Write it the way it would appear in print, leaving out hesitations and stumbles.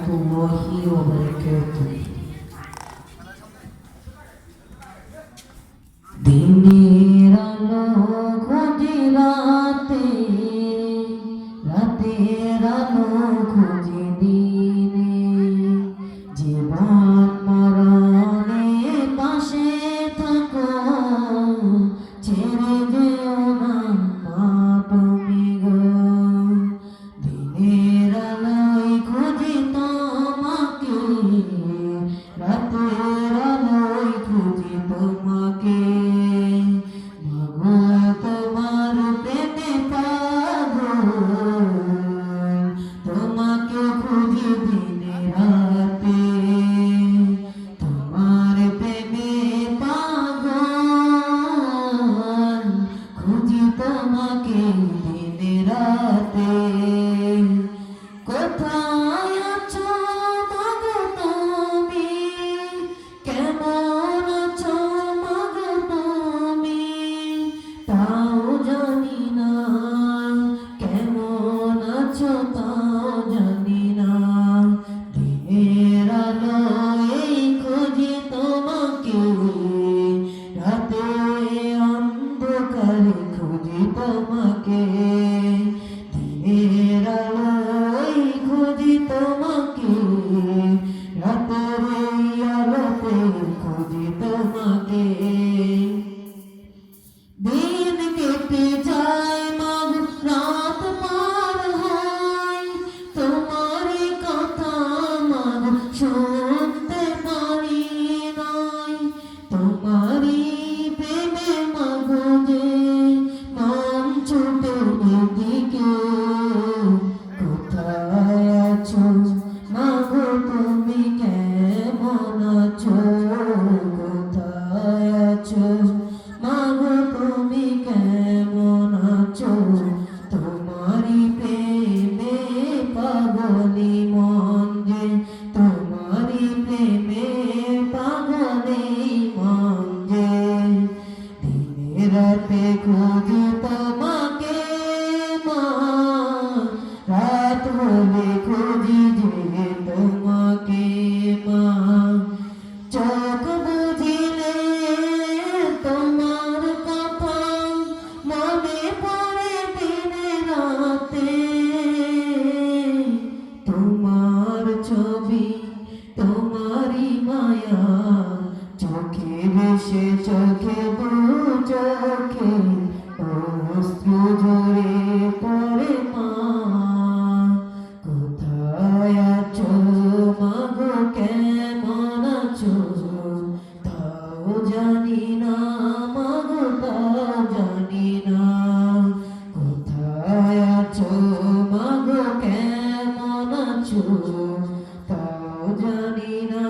warahmatullahi wabarakatuh. দিনের আলো খোঁজে রাতে, রাতের আলো খোঁজে দিনে, জীবন মরণে পাশে থাকো, ছেড়ে যেও না মা তুমি গো। দিনের আলোয় খুঁজি তোমাকে, রাতের আলোয় খুঁজি তোমাকে, তোমার প্রেমে পাগল, তোমাকে খুঁজি দিনে রাতে, তোমার প্রেমে পাগল, খুঁজি তোমাকে দিনে রাতে। কোথায় আছো মাগো তুমি, কেমন আছো মাগো তুমি, তাও জানি না, কেমন আছো তাও জানি না। দিনের আলোয় খুঁজি তোমাকে, রাতে অন্ধকারে খুঁজি তোমাকে, দিনের আলোয় খুঁজি তোমাকে, রাতের আলোতে খুঁজি তোমাকে। দিন কেটে যায় মাগো রাত পার হয়, তোমারই কথা মাগো শুনতে পারি নাই, তোমারই প্রেমে মাগো যে মন ছুটে এদিকে। কোথায় আছো মাগো তুমি, কেমন আছো, কোথায় আছো মাগো তুমি, কেমন আছো, তোমারই প্রেমে পাগলি মন যে, তোমারই প্রেমে পাগলি মন যে। দিনে রাতে খুঁজি তোমাকে মা, রাত হলে খুঁজি যে তোমাকে মা। চোখ বুঝিলে তোমার কথা মনে পড়ে দিনে রাতে, তোমার ছবি তোমারই মায়া চোখে ভেসে, চোখে চোখে অশ্রু ঝরে পড়ে মা। কোথায় আছো মাগো কেমন আছো, তাও জানি না মাগো তাও জানি না। কোথায় আছো মাগো কেমন আছো, তাও জানি না।